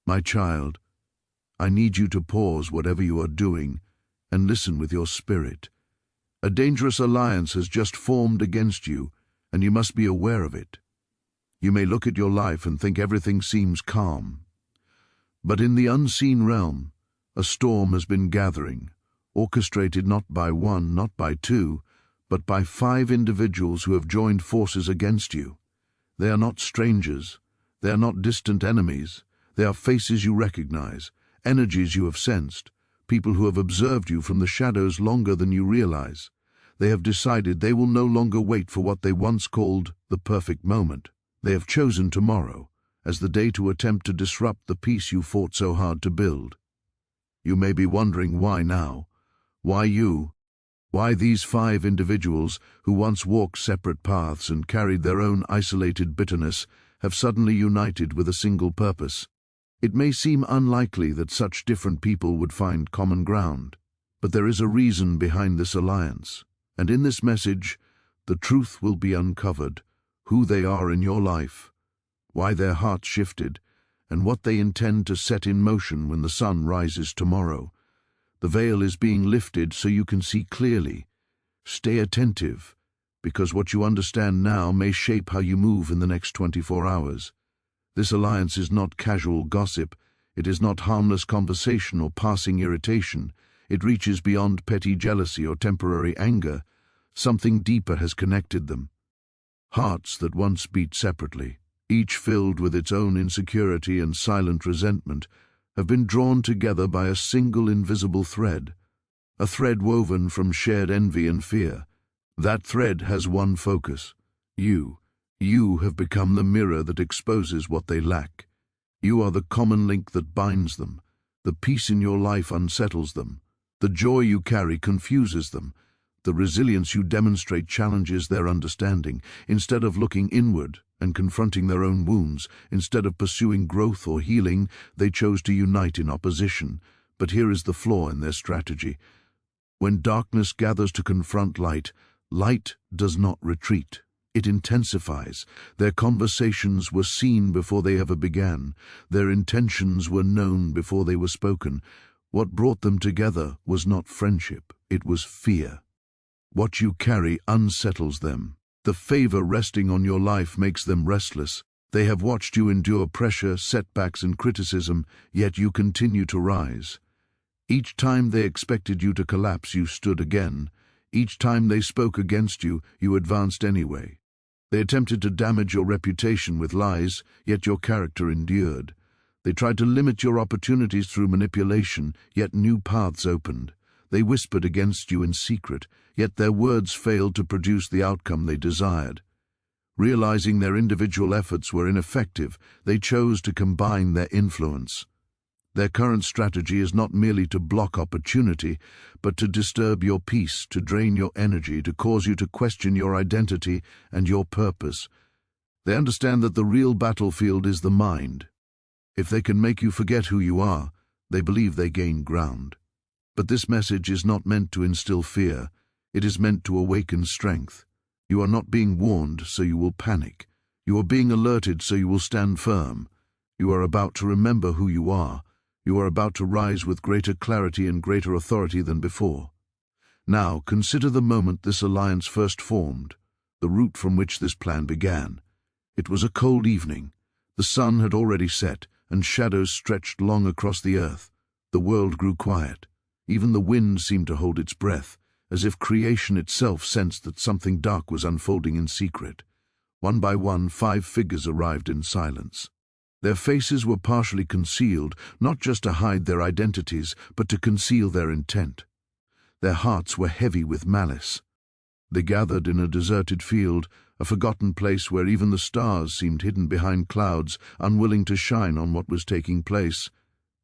My child, I need you to pause whatever you are doing and listen with your spirit. A dangerous alliance has just formed against you, and you must be aware of it. You may look at your life and think everything seems calm. But in the unseen realm, a storm has been gathering, orchestrated not by one, not by two, but by 5 individuals who have joined forces against you. They are not strangers. They are not distant enemies. They are faces you recognize, energies you have sensed, people who have observed you from the shadows longer than you realize. They have decided they will no longer wait for what they once called the perfect moment. They have chosen tomorrow as the day to attempt to disrupt the peace you fought so hard to build. You may be wondering why now? Why you? Why these 5 individuals who once walked separate paths and carried their own isolated bitterness have suddenly united with a single purpose? It may seem unlikely that such different people would find common ground, but there is a reason behind this alliance, and in this message, the truth will be uncovered, who they are in your life, why their hearts shifted, and what they intend to set in motion when the sun rises tomorrow. The veil is being lifted so you can see clearly. Stay attentive, because what you understand now may shape how you move in the next 24 hours. This alliance is not casual gossip. It is not harmless conversation or passing irritation. It reaches beyond petty jealousy or temporary anger. Something deeper has connected them. Hearts that once beat separately, each filled with its own insecurity and silent resentment, have been drawn together by a single invisible thread, a thread woven from shared envy and fear. That thread has one focus: you. You have become the mirror that exposes what they lack. You are the common link that binds them. The peace in your life unsettles them. The joy you carry confuses them. The resilience you demonstrate challenges their understanding. Instead of looking inward and confronting their own wounds, instead of pursuing growth or healing, they chose to unite in opposition. But here is the flaw in their strategy. When darkness gathers to confront light, light does not retreat. It intensifies. Their conversations were seen before they ever began. Their intentions were known before they were spoken. What brought them together was not friendship, it was fear. What you carry unsettles them. The favor resting on your life makes them restless. They have watched you endure pressure, setbacks, and criticism, yet you continue to rise. Each time they expected you to collapse, you stood again. Each time they spoke against you, you advanced anyway. They attempted to damage your reputation with lies, yet your character endured. They tried to limit your opportunities through manipulation, yet new paths opened. They whispered against you in secret, yet their words failed to produce the outcome they desired. Realizing their individual efforts were ineffective, they chose to combine their influence. Their current strategy is not merely to block opportunity, but to disturb your peace, to drain your energy, to cause you to question your identity and your purpose. They understand that the real battlefield is the mind. If they can make you forget who you are, they believe they gain ground. But this message is not meant to instill fear. It is meant to awaken strength. You are not being warned, so you will panic. You are being alerted, so you will stand firm. You are about to remember who you are. You are about to rise with greater clarity and greater authority than before. Now, consider the moment this alliance first formed, the root from which this plan began. It was a cold evening. The sun had already set, and shadows stretched long across the earth. The world grew quiet. Even the wind seemed to hold its breath, as if creation itself sensed that something dark was unfolding in secret. One by one, 5 figures arrived in silence. Their faces were partially concealed, not just to hide their identities, but to conceal their intent. Their hearts were heavy with malice. They gathered in a deserted field, a forgotten place where even the stars seemed hidden behind clouds, unwilling to shine on what was taking place.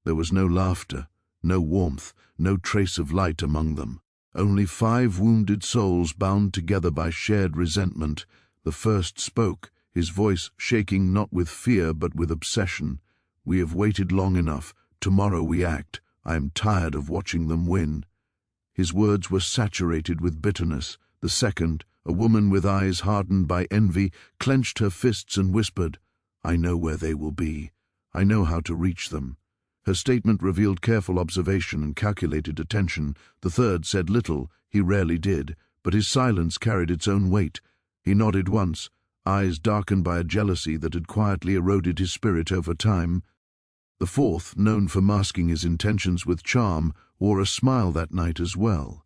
There was no laughter, no warmth, no trace of light among them. Only 5 wounded souls bound together by shared resentment. The first spoke, his voice shaking not with fear but with obsession. "We have waited long enough. Tomorrow we act. I am tired of watching them win." His words were saturated with bitterness. The second, a woman with eyes hardened by envy, clenched her fists and whispered, "I know where they will be. I know how to reach them." Her statement revealed careful observation and calculated attention. The third said little, he rarely did, but his silence carried its own weight. He nodded once, eyes darkened by a jealousy that had quietly eroded his spirit over time. The fourth, known for masking his intentions with charm, wore a smile that night as well.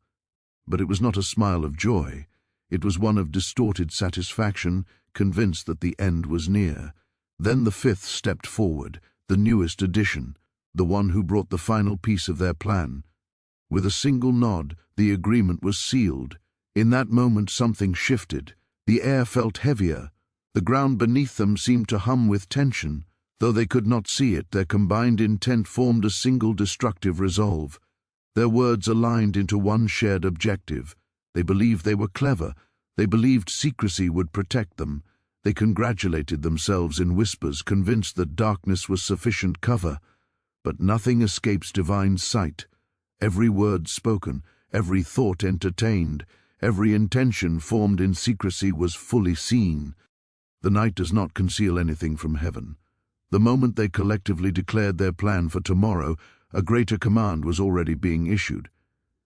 But it was not a smile of joy. It was one of distorted satisfaction, convinced that the end was near. Then the fifth stepped forward, the newest addition, the one who brought the final piece of their plan. With a single nod, the agreement was sealed. In that moment something shifted. The air felt heavier. The ground beneath them seemed to hum with tension. Though they could not see it, their combined intent formed a single destructive resolve. Their words aligned into one shared objective. They believed they were clever. They believed secrecy would protect them. They congratulated themselves in whispers, convinced that darkness was sufficient cover. But nothing escapes divine sight. Every word spoken, every thought entertained, every intention formed in secrecy was fully seen. The night does not conceal anything from heaven. The moment they collectively declared their plan for tomorrow, a greater command was already being issued.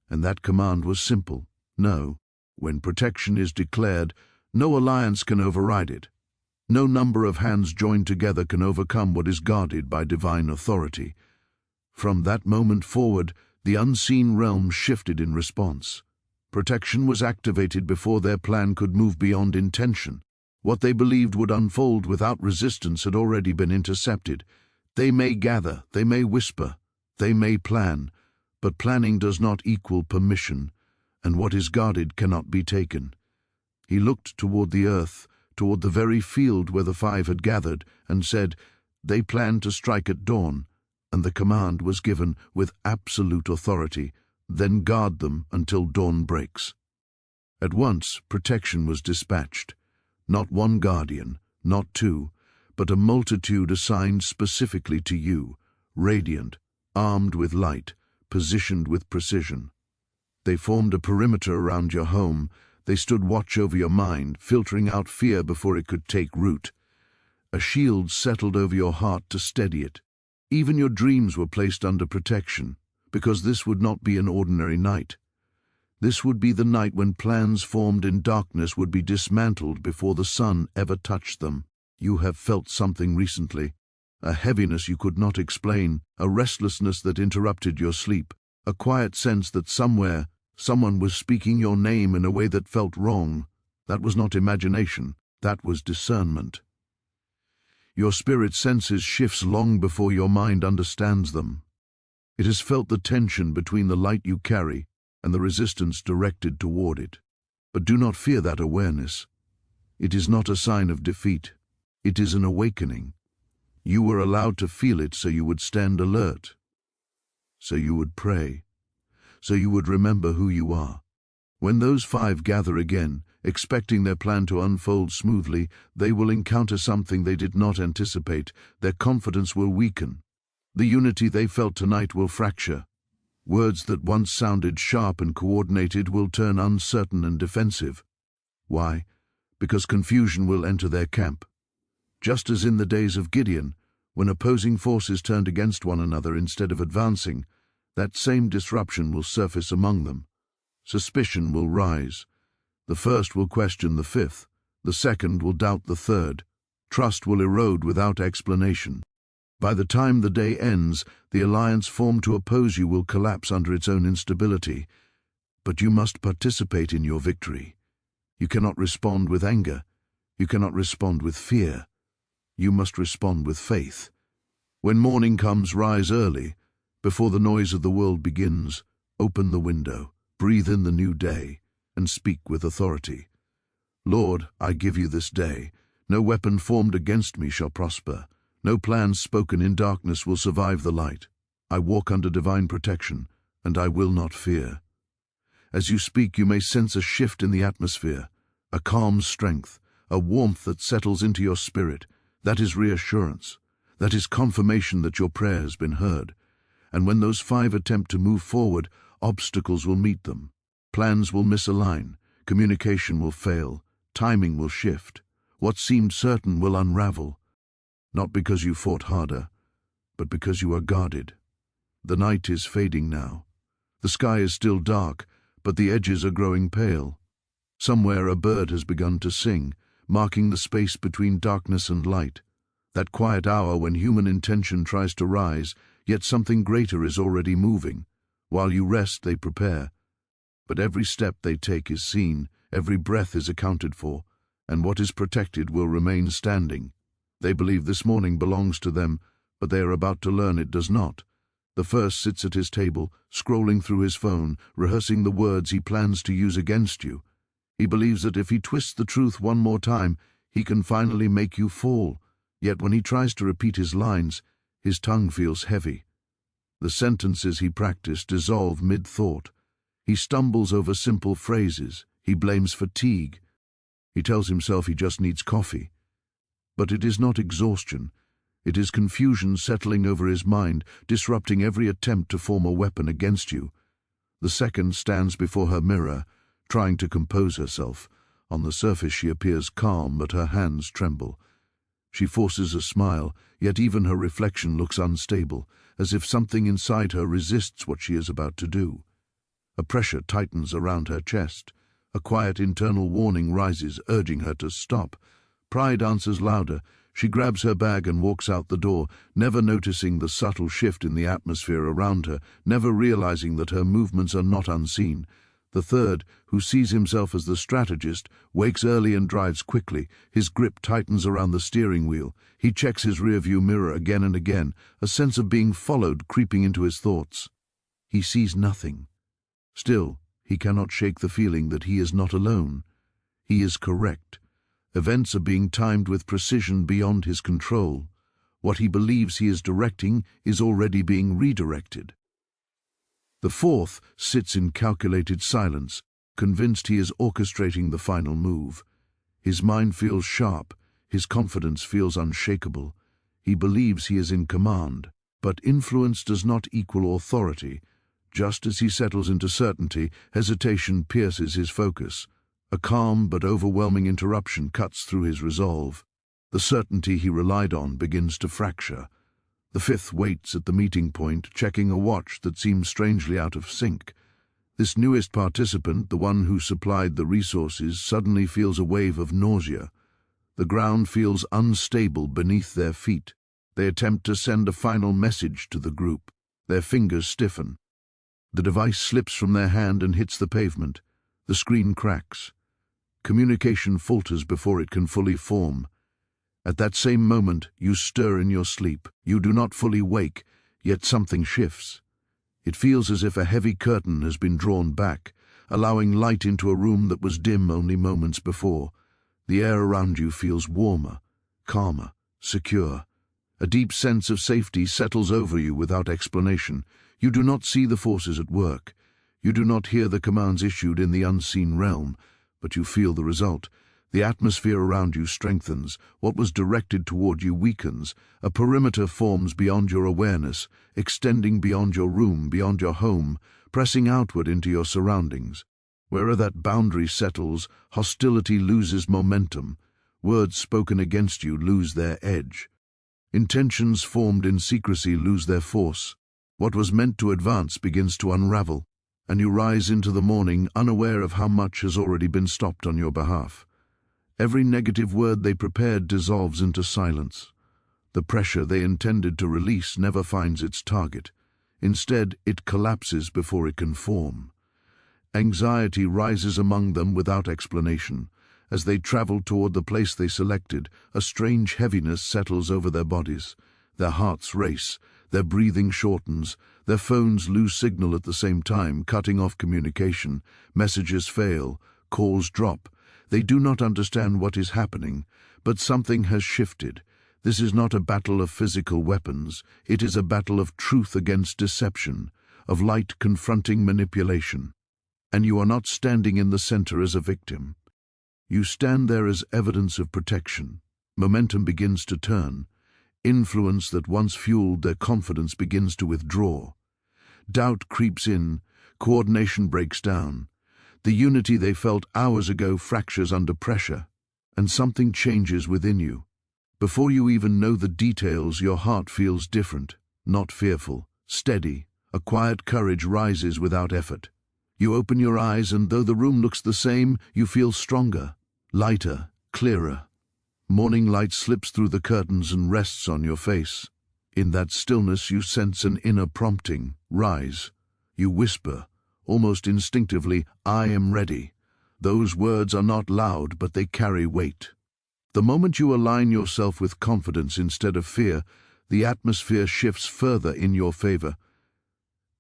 And that command was simple. No. When protection is declared, no alliance can override it. No number of hands joined together can overcome what is guarded by divine authority. From that moment forward, the unseen realm shifted in response. Protection was activated before their plan could move beyond intention. What they believed would unfold without resistance had already been intercepted. They may gather, they may whisper, they may plan, but planning does not equal permission, and what is guarded cannot be taken. He looked toward the earth, toward the very field where the five had gathered, and said, "They plan to strike at dawn," and the command was given with absolute authority, "Then guard them until dawn breaks." At once, protection was dispatched. Not one guardian, not two, but a multitude assigned specifically to you, radiant, armed with light, positioned with precision. They formed a perimeter around your home. They stood watch over your mind, filtering out fear before it could take root. A shield settled over your heart to steady it. Even your dreams were placed under protection, because this would not be an ordinary night. This would be the night when plans formed in darkness would be dismantled before the sun ever touched them. You have felt something recently, a heaviness you could not explain, a restlessness that interrupted your sleep, a quiet sense that somewhere, someone was speaking your name in a way that felt wrong. That was not imagination, that was discernment. Your spirit senses shifts long before your mind understands them. It has felt the tension between the light you carry and the resistance directed toward it. But do not fear that awareness. It is not a sign of defeat. It is an awakening. You were allowed to feel it so you would stand alert, so you would pray, so you would remember who you are. When those five gather again, expecting their plan to unfold smoothly, they will encounter something they did not anticipate. Their confidence will weaken. The unity they felt tonight will fracture. Words that once sounded sharp and coordinated will turn uncertain and defensive. Why? Because confusion will enter their camp. Just as in the days of Gideon, when opposing forces turned against one another instead of advancing, that same disruption will surface among them. Suspicion will rise. The first will question the fifth. The second will doubt the third. Trust will erode without explanation. By the time the day ends, the alliance formed to oppose you will collapse under its own instability. But you must participate in your victory. You cannot respond with anger. You cannot respond with fear. You must respond with faith. When morning comes, rise early. Before the noise of the world begins, open the window, breathe in the new day, and speak with authority. Lord, I give you this day. No weapon formed against me shall prosper. No plans spoken in darkness will survive the light. I walk under divine protection, and I will not fear. As you speak, you may sense a shift in the atmosphere, a calm strength, a warmth that settles into your spirit. That is reassurance. That is confirmation that your prayer has been heard. And when those five attempt to move forward, obstacles will meet them. Plans will misalign. Communication will fail. Timing will shift. What seemed certain will unravel. Not because you fought harder, but because you are guarded. The night is fading now. The sky is still dark, but the edges are growing pale. Somewhere a bird has begun to sing, marking the space between darkness and light. That quiet hour when human intention tries to rise, yet something greater is already moving. While you rest, they prepare. But every step they take is seen, every breath is accounted for, and what is protected will remain standing. They believe this morning belongs to them, but they are about to learn it does not. The first sits at his table, scrolling through his phone, rehearsing the words he plans to use against you. He believes that if he twists the truth one more time, he can finally make you fall. Yet when he tries to repeat his lines, his tongue feels heavy. The sentences he practiced dissolve mid-thought. He stumbles over simple phrases. He blames fatigue. He tells himself he just needs coffee. But it is not exhaustion. It is confusion settling over his mind, disrupting every attempt to form a weapon against you. The second stands before her mirror, trying to compose herself. On the surface she appears calm, but her hands tremble. She forces a smile, yet even her reflection looks unstable, as if something inside her resists what she is about to do. A pressure tightens around her chest. A quiet internal warning rises, urging her to stop. Pride answers louder. She grabs her bag and walks out the door, never noticing the subtle shift in the atmosphere around her, never realizing that her movements are not unseen. The third, who sees himself as the strategist, wakes early and drives quickly. His grip tightens around the steering wheel. He checks his rearview mirror again and again, a sense of being followed creeping into his thoughts. He sees nothing. Still, he cannot shake the feeling that he is not alone. He is correct. Events are being timed with precision beyond his control. What he believes he is directing is already being redirected. The fourth sits in calculated silence, convinced he is orchestrating the final move. His mind feels sharp, his confidence feels unshakable. He believes he is in command, but influence does not equal authority. Just as he settles into certainty, hesitation pierces his focus. A calm but overwhelming interruption cuts through his resolve. The certainty he relied on begins to fracture. The fifth waits at the meeting point, checking a watch that seems strangely out of sync. This newest participant, the one who supplied the resources, suddenly feels a wave of nausea. The ground feels unstable beneath their feet. They attempt to send a final message to the group. Their fingers stiffen. The device slips from their hand and hits the pavement. The screen cracks. Communication falters before it can fully form. At that same moment, you stir in your sleep. You do not fully wake, yet something shifts. It feels as if a heavy curtain has been drawn back, allowing light into a room that was dim only moments before. The air around you feels warmer, calmer, secure. A deep sense of safety settles over you without explanation. You do not see the forces at work. You do not hear the commands issued in the unseen realm, but you feel the result. The atmosphere around you strengthens. What was directed toward you weakens. A perimeter forms beyond your awareness, extending beyond your room, beyond your home, pressing outward into your surroundings. Wherever that boundary settles, hostility loses momentum. Words spoken against you lose their edge. Intentions formed in secrecy lose their force. What was meant to advance begins to unravel, and you rise into the morning unaware of how much has already been stopped on your behalf. Every negative word they prepared dissolves into silence. The pressure they intended to release never finds its target. Instead, it collapses before it can form. Anxiety rises among them without explanation. As they travel toward the place they selected, a strange heaviness settles over their bodies. Their hearts race, their breathing shortens, their phones lose signal at the same time, cutting off communication. Messages fail, calls drop. They do not understand what is happening, but something has shifted. This is not a battle of physical weapons. It is a battle of truth against deception, of light confronting manipulation. And you are not standing in the center as a victim. You stand there as evidence of protection. Momentum begins to turn. Influence that once fueled their confidence begins to withdraw. Doubt creeps in. Coordination breaks down. The unity they felt hours ago fractures under pressure, and something changes within you. Before you even know the details, your heart feels different. not fearful, steady. A quiet courage rises without effort. You open your eyes, and though the room looks the same, you feel stronger, lighter, clearer. Morning light slips through the curtains and rests on your face. In that stillness you sense an inner prompting. Rise. You whisper, almost instinctively, "I am ready." Those words are not loud, but they carry weight. The moment you align yourself with confidence instead of fear, the atmosphere shifts further in your favor.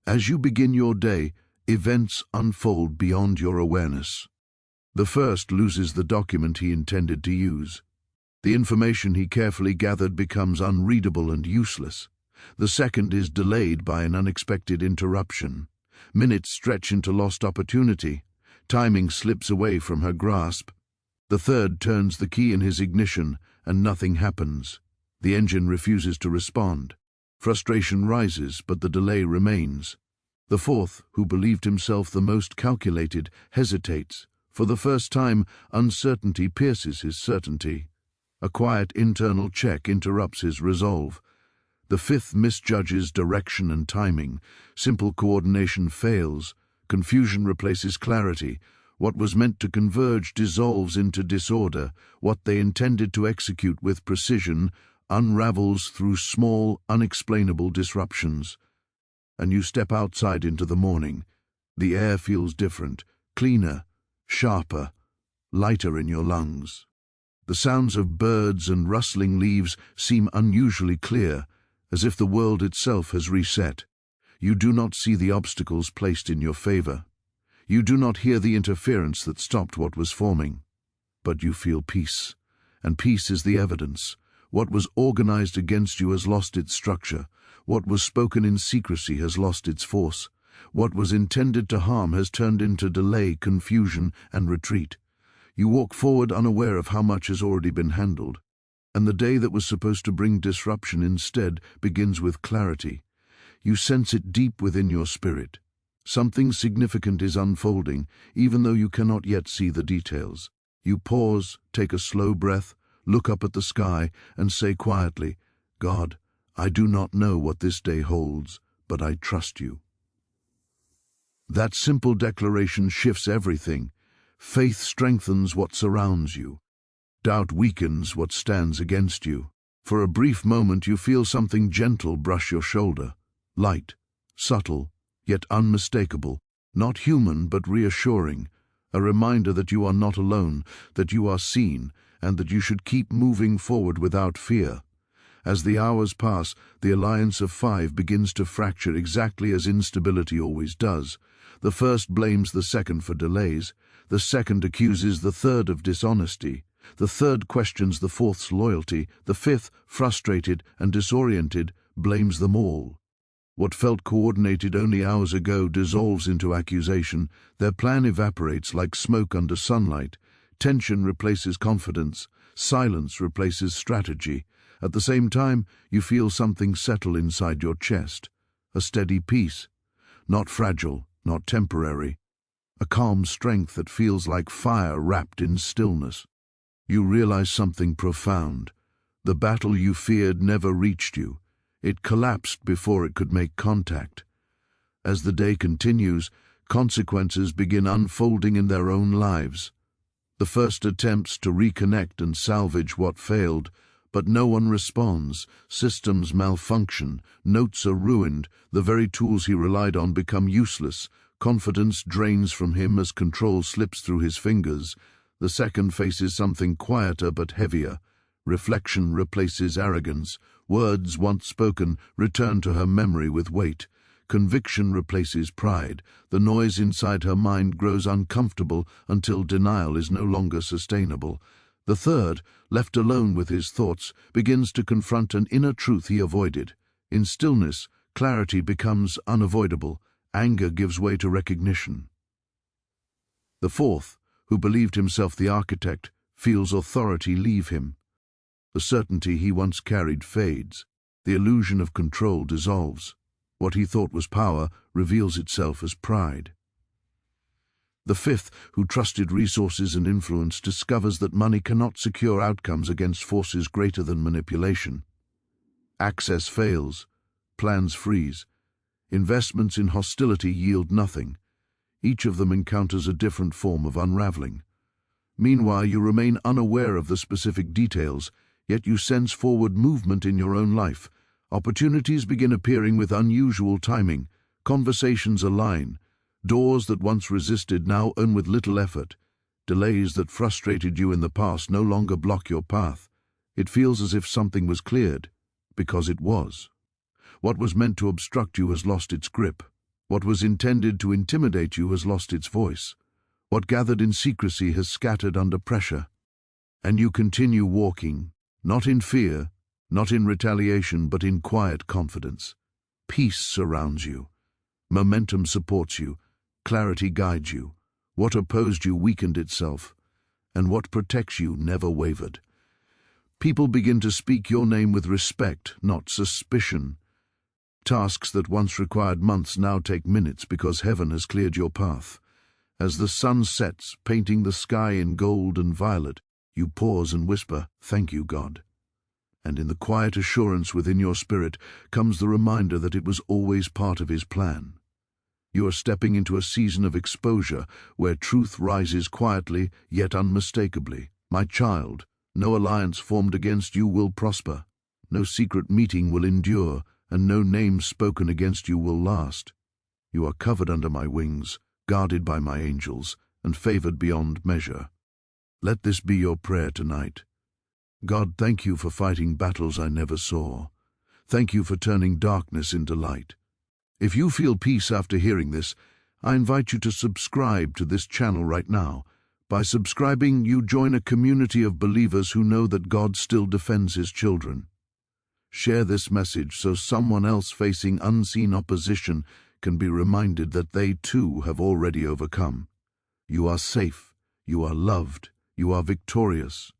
As you begin your day, events unfold beyond your awareness. The first loses the document he intended to use. The information he carefully gathered becomes unreadable and useless. The second is delayed by an unexpected interruption. Minutes stretch into lost opportunity. Timing slips away from her grasp. The third turns the key in his ignition, and nothing happens. The engine refuses to respond. Frustration rises, but the delay remains. The fourth, who believed himself the most calculated, hesitates. For the first time, uncertainty pierces his certainty. A quiet internal check interrupts his resolve. The fifth misjudges direction and timing. Simple coordination fails. Confusion replaces clarity. What was meant to converge dissolves into disorder. What they intended to execute with precision unravels through small, unexplainable disruptions. And you step outside into the morning. The air feels different, cleaner, sharper, lighter in your lungs. The sounds of birds and rustling leaves seem unusually clear, as if the world itself has reset. You do not see the obstacles placed in your favor. You do not hear the interference that stopped what was forming. But you feel peace, and peace is the evidence. What was organized against you has lost its structure. What was spoken in secrecy has lost its force. What was intended to harm has turned into delay, confusion, and retreat. You walk forward unaware of how much has already been handled. And the day that was supposed to bring disruption instead begins with clarity. You sense it deep within your spirit. Something significant is unfolding, even though you cannot yet see the details. You pause, take a slow breath, look up at the sky, and say quietly, "God, I do not know what this day holds, but I trust you." That simple declaration shifts everything. Faith strengthens what surrounds you. Doubt weakens what stands against you. For a brief moment you feel something gentle brush your shoulder. Light, subtle, yet unmistakable. Not human, but reassuring. A reminder that you are not alone, that you are seen, and that you should keep moving forward without fear. As the hours pass, the alliance of five begins to fracture exactly as instability always does. The first blames the second for delays. The second accuses the third of dishonesty. The third questions the fourth's loyalty. The fifth, frustrated and disoriented, blames them all. What felt coordinated only hours ago dissolves into accusation. Their plan evaporates like smoke under sunlight. Tension replaces confidence. Silence replaces strategy. At the same time, you feel something settle inside your chest. A steady peace. Not fragile, not temporary. A calm strength that feels like fire wrapped in stillness. You realize something profound. The battle you feared never reached you. It collapsed before it could make contact. As the day continues, consequences begin unfolding in their own lives. The first attempts to reconnect and salvage what failed, but no one responds. Systems malfunction, notes are ruined, the very tools he relied on become useless. Confidence drains from him as control slips through his fingers. The second faces something quieter but heavier. Reflection replaces arrogance. Words once spoken return to her memory with weight. Conviction replaces pride. The noise inside her mind grows uncomfortable until denial is no longer sustainable. The third, left alone with his thoughts, begins to confront an inner truth he avoided. In stillness, clarity becomes unavoidable. Anger gives way to recognition. The fourth, who believed himself the architect, feels authority leave him. The certainty he once carried fades. The illusion of control dissolves. What he thought was power reveals itself as pride. The fifth, who trusted resources and influence, discovers that money cannot secure outcomes against forces greater than manipulation. Access fails. plans freeze. Investments in hostility yield nothing. Each of them encounters a different form of unraveling. Meanwhile, you remain unaware of the specific details, yet you sense forward movement in your own life. Opportunities begin appearing with unusual timing. Conversations align. Doors that once resisted now open with little effort. Delays that frustrated you in the past no longer block your path. It feels as if something was cleared, because it was. What was meant to obstruct you has lost its grip. What was intended to intimidate you has lost its voice. What gathered in secrecy has scattered under pressure. And you continue walking, not in fear, not in retaliation, but in quiet confidence. Peace surrounds you. Momentum supports you. Clarity guides you. What opposed you weakened itself, and what protects you never wavered. People begin to speak your name with respect, not suspicion. Tasks that once required months now take minutes because heaven has cleared your path. As the sun sets, painting the sky in gold and violet, you pause and whisper, "Thank you, God." And in the quiet assurance within your spirit comes the reminder that it was always part of His plan. You are stepping into a season of exposure where truth rises quietly yet unmistakably. My child, no alliance formed against you will prosper. No secret meeting will endure, and no name spoken against you will last. You are covered under my wings, guarded by my angels, and favored beyond measure. Let this be your prayer tonight. God, thank you for fighting battles I never saw. Thank you for turning darkness into light. If you feel peace after hearing this, I invite you to subscribe to this channel right now. By subscribing, you join a community of believers who know that God still defends His children. Share this message so someone else facing unseen opposition can be reminded that they too have already overcome. You are safe, you are loved, you are victorious.